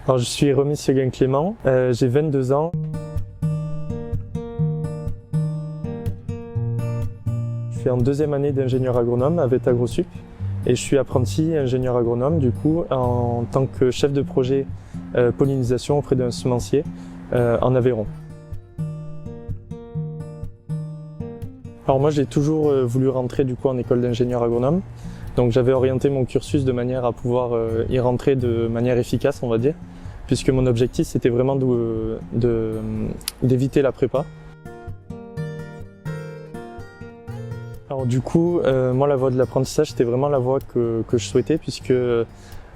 Alors, je suis Rémi Séguin-Clément, j'ai 22 ans. Je suis en deuxième année d'ingénieur agronome à VetAgroSup et je suis apprenti ingénieur agronome du coup en tant que chef de projet pollinisation auprès d'un semencier en Aveyron. Alors moi j'ai toujours voulu rentrer du coup en école d'ingénieur agronome, donc j'avais orienté mon cursus de manière à pouvoir y rentrer de manière efficace on va dire, puisque mon objectif c'était vraiment d'éviter la prépa. Alors du coup, moi la voie de l'apprentissage c'était vraiment la voie que je souhaitais, puisque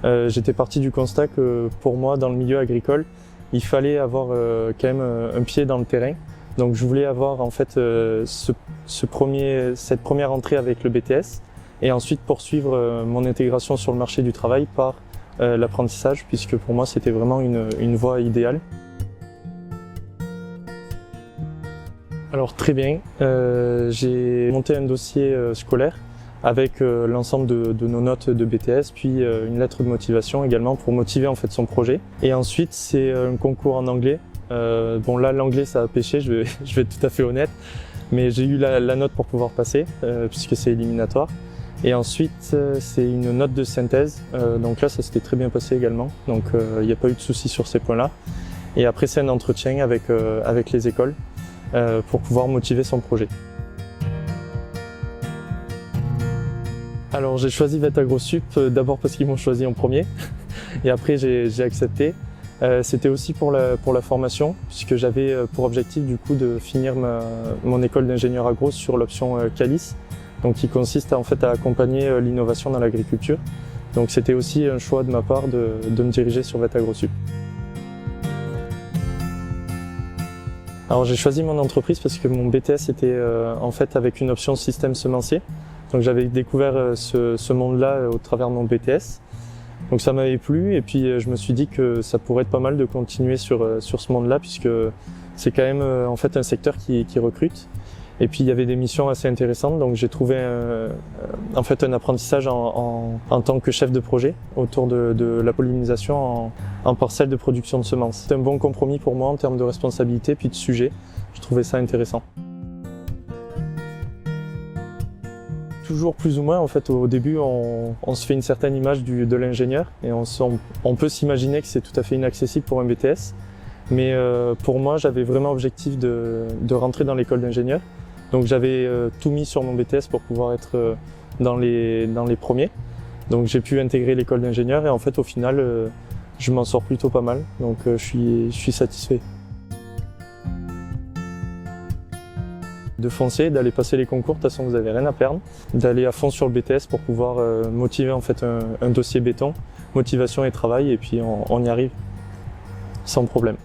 j'étais parti du constat que pour moi dans le milieu agricole, il fallait avoir quand même un pied dans le terrain. Donc je voulais avoir en fait cette première entrée avec le BTS et ensuite poursuivre mon intégration sur le marché du travail par l'apprentissage, puisque pour moi c'était vraiment une voie idéale. Alors très bien, j'ai monté un dossier scolaire avec l'ensemble de nos notes de BTS, puis une lettre de motivation également pour motiver en fait son projet. Et ensuite c'est un concours en anglais. Bon là l'anglais ça a pêché, je vais être tout à fait honnête, mais j'ai eu la note pour pouvoir passer puisque c'est éliminatoire. Et ensuite c'est une note de synthèse, donc là ça s'était très bien passé également, donc il n'y a pas eu de soucis sur ces points-là. Et après c'est un entretien avec les écoles pour pouvoir motiver son projet. Alors j'ai choisi VetAgroSup d'abord parce qu'ils m'ont choisi en premier et après j'ai accepté. C'était aussi pour la formation, puisque j'avais pour objectif du coup de finir mon école d'ingénieur agro sur l'option CALIS, donc qui consiste en fait à accompagner l'innovation dans l'agriculture. Donc c'était aussi un choix de ma part de me diriger sur VetAgroSup. Alors j'ai choisi mon entreprise parce que mon BTS était en fait avec une option système semencier. Donc j'avais découvert ce monde-là au travers de mon BTS. Donc ça m'avait plu et puis je me suis dit que ça pourrait être pas mal de continuer sur ce monde-là, puisque c'est quand même en fait un secteur qui recrute. Et puis il y avait des missions assez intéressantes, donc j'ai trouvé en fait un apprentissage en tant que chef de projet autour de la pollinisation en parcelle de production de semences. C'est un bon compromis pour moi en termes de responsabilité puis de sujet. Je trouvais ça intéressant. Toujours plus ou moins, en fait, au début, on se fait une certaine image de l'ingénieur et on peut s'imaginer que c'est tout à fait inaccessible pour un BTS. Mais pour moi, j'avais vraiment objectif de rentrer dans l'école d'ingénieur. Donc j'avais tout mis sur mon BTS pour pouvoir être dans les premiers. Donc j'ai pu intégrer l'école d'ingénieur et en fait, au final, je m'en sors plutôt pas mal. Donc je suis satisfait. De foncer, d'aller passer les concours, de toute façon vous n'avez rien à perdre, d'aller à fond sur le BTS pour pouvoir motiver en fait un dossier béton, motivation et travail, et puis on y arrive sans problème.